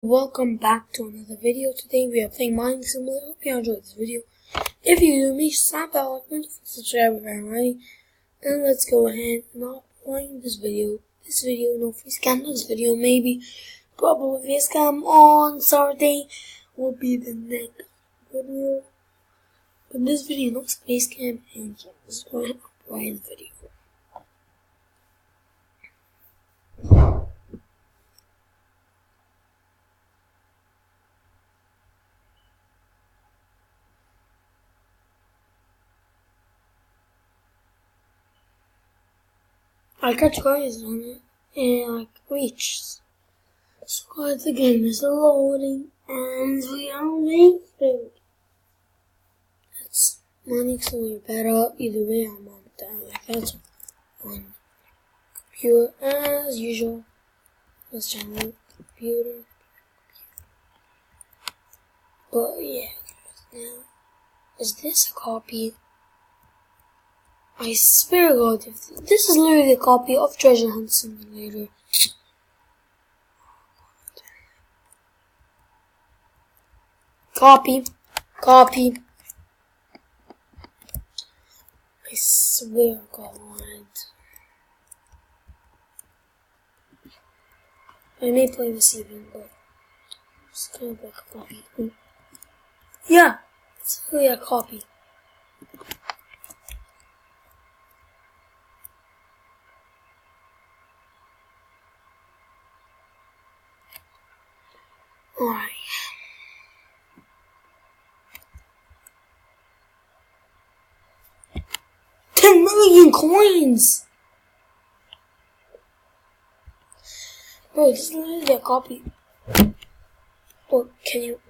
Welcome back to another video. Today we are playing Mining Simulator. Hope you enjoyed this video. If you do, make sure to slap that like button, subscribe if you're already. And let's go ahead and I'll play this video. This video, no face cam. This video, maybe, probably face cam on Saturday will be the next video. But this video, no face cam, and yeah, let's go ahead and play the video. I catch guys on it and like reaches. So the game is loading and we are waiting. That's Mining Simulator better. Either way, I'm on that. Like that's on computer as usual. Let's channel computer. But yeah, now is this a copy? I swear to God, if this is literally a copy of Treasure Hunt Simulator. Copy. I swear to God. I may play this evening, but it's kind of like a copy. Yeah, it's really a copy. Alright. $10 million coins! Bro, this is literally a copy. Or can you...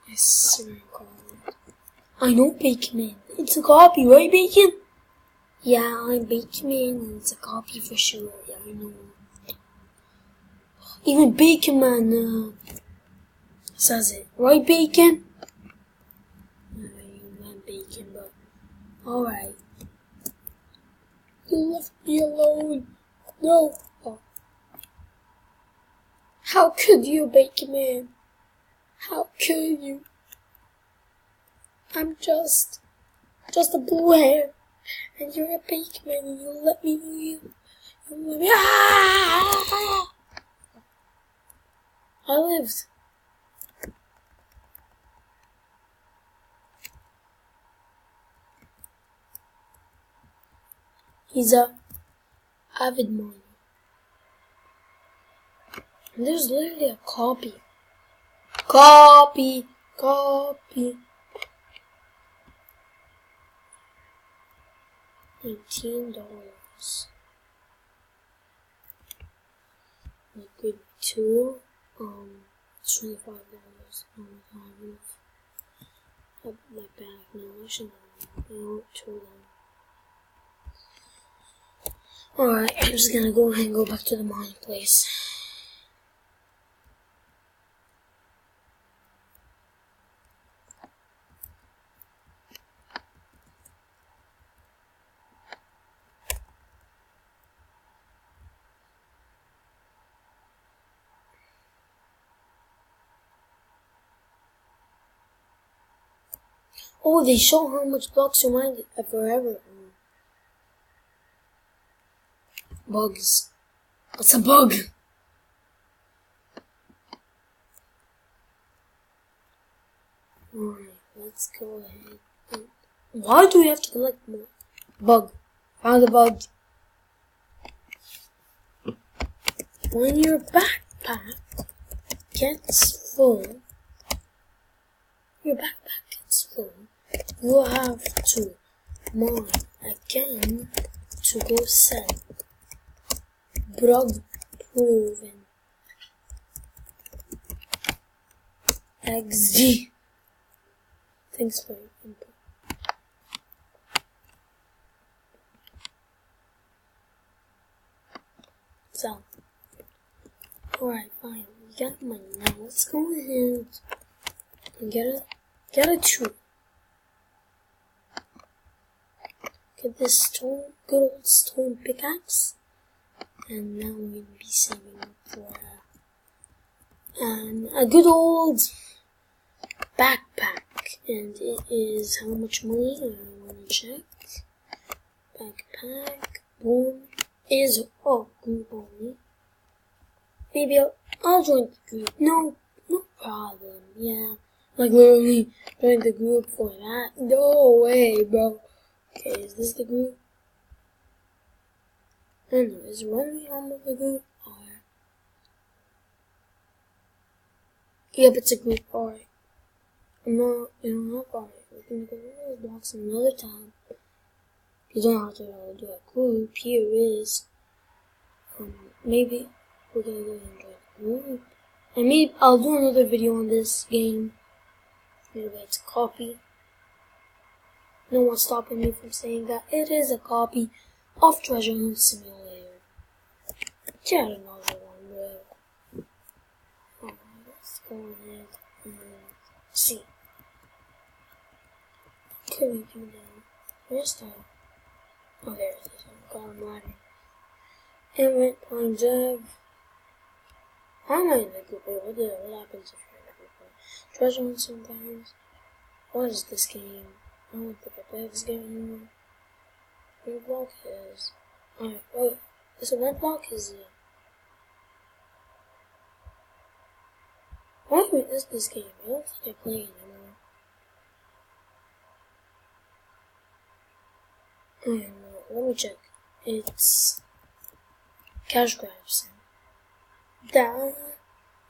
I swear to God. I know Bacon Man. It's a copy, right, Bacon? Yeah, I'm Bacon Man, and it's a copy for sure. Yeah, I know. Even Bacon Man says it. Right, Bacon? You meant Bacon, but... Alright. You left me alone. No. Oh. How could you, Bacon Man? How could you? I'm just a blue hair. And you're a Bacon Man, and you let me leave. You let me. Ah! I lived. He's a avid miner. And there's literally a copy. Copy. $19. Liquid 2. $25. Oh my God, I've my bag now. I should know. Too long. Alright, I'm just gonna go ahead and go back to the mining place. Oh, they show how much blocks you mined forever. Bugs. What's a bug? Alright, let's go ahead. Why do we have to collect more? Bug. Found a bug. When your backpack gets full, you have to mine again to go sell. Bug proven. XG. Thanks for your input. So, alright, fine. We got money now. Let's go ahead and get a tree. Get this good old stone pickaxe. and now we're going to be saving for a good old backpack, and it is how much money? I want to check. Backpack, boom, is group only. Maybe I'll join the group. No problem. Yeah, like literally join the group for that. No way, bro. Okay, is this the group? I don't know. Is Runway on the group? Or yep, it's a group. Alright. Alright. We're gonna go to the blocks another time. You don't have to do a group. Here is maybe we're gonna go and join the group. And maybe I'll do another video on this game. Maybe it's a copy. No one's stopping me from saying that it is a copy of Treasure Hunt Simulator. Get another one, bro. Alright, let's go ahead and see. What can we do now? Where's that? Oh, there it is. Got a ladder. Invent, Pine Dev. How am I in the group? Wait, what happens if you're in the group? Treasure Hunt sometimes. What is this game? I don't think I play this game anymore. What block is? Alright, wait. So what block is it? Why do I miss this game? I don't think I play it anymore. I don't know. Let me check. It's Cash Grabs. I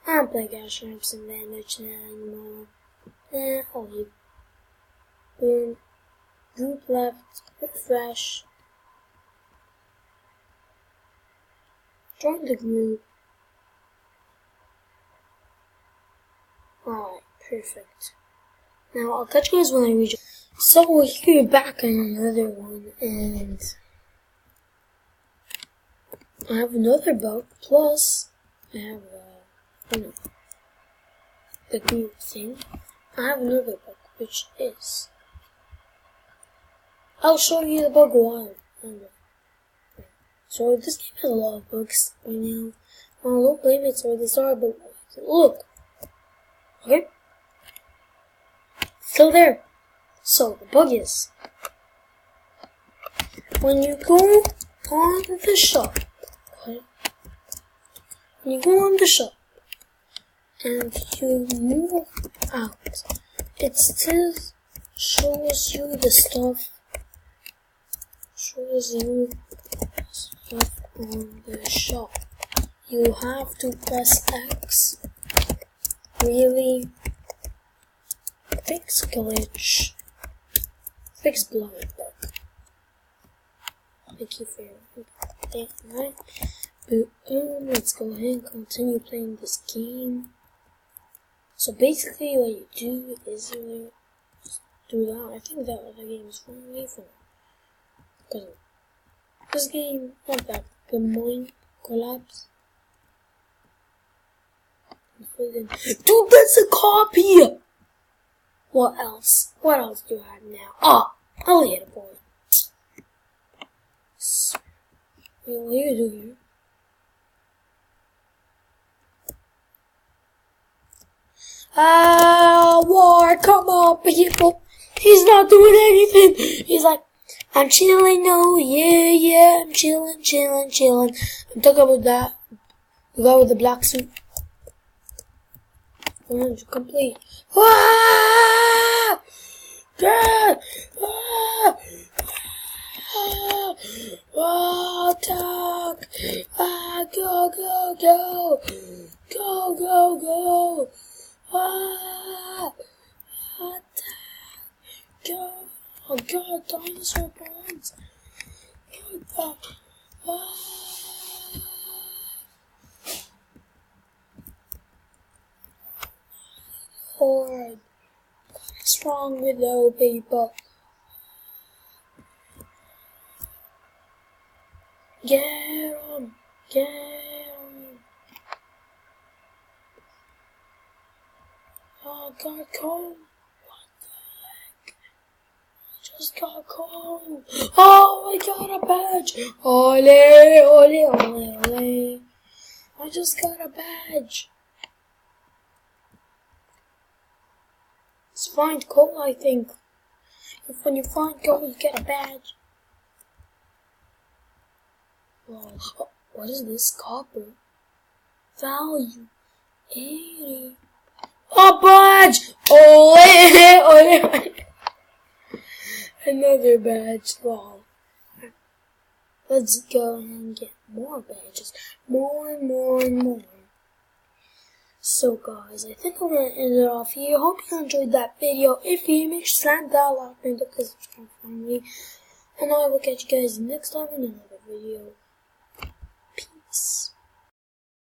don't play Cash Grabs that much now anymore. I'll leave. Boom. Group left. Refresh. Join the group. Alright, perfect. Now I'll catch you guys when I reach. So we're here back on another one, and I have another book, plus I have the group thing. I have another book, which is, I'll show you the book one. So this game has a lot of books right now. Don't blame it for the start, but look. Okay? Still there. So the bug is, when you go on the shop, okay? When you go on the shop and you move out, it still shows you the stuff. Shows you stuff on the shop. You have to press X. Really? Fix glitch. Fix blowing bug. Thank you for your thing, right? Let's go ahead and continue playing this game. So basically what you do is you just do that. I think that other game is far away from it. Because this game, not that, the mine collapse. Dude, that's a copy! What else? What else do I have now? I'll hit a boy. Wait, what are you doing? War, come on, people. He's not doing anything. He's like, I'm chilling, no, yeah, I'm chilling. I'm talking about that. The guy with the black suit. 100 complete. Ah! God! Ah! Ah! Attack! Ah! Go! Ah! Attack! Go! Oh God! Dinosaur bones! God! Ah! Lord, what's wrong with those people? Get him! Oh, got cold. What the heck? I just got cold. Oh, I got a badge. Ole. I just got a badge. It's find gold, I think. If when you find gold, you get a badge. Wow. Oh, what is this? Copper. Value 80. A badge! Oh, another badge. Wow. Let's go and get more badges. More and more and more. So guys, I think I'm going to end it off here. Hope you enjoyed that video. If you make sure to slam that like button because subscribe for me. And I will catch you guys next time in another video. Peace.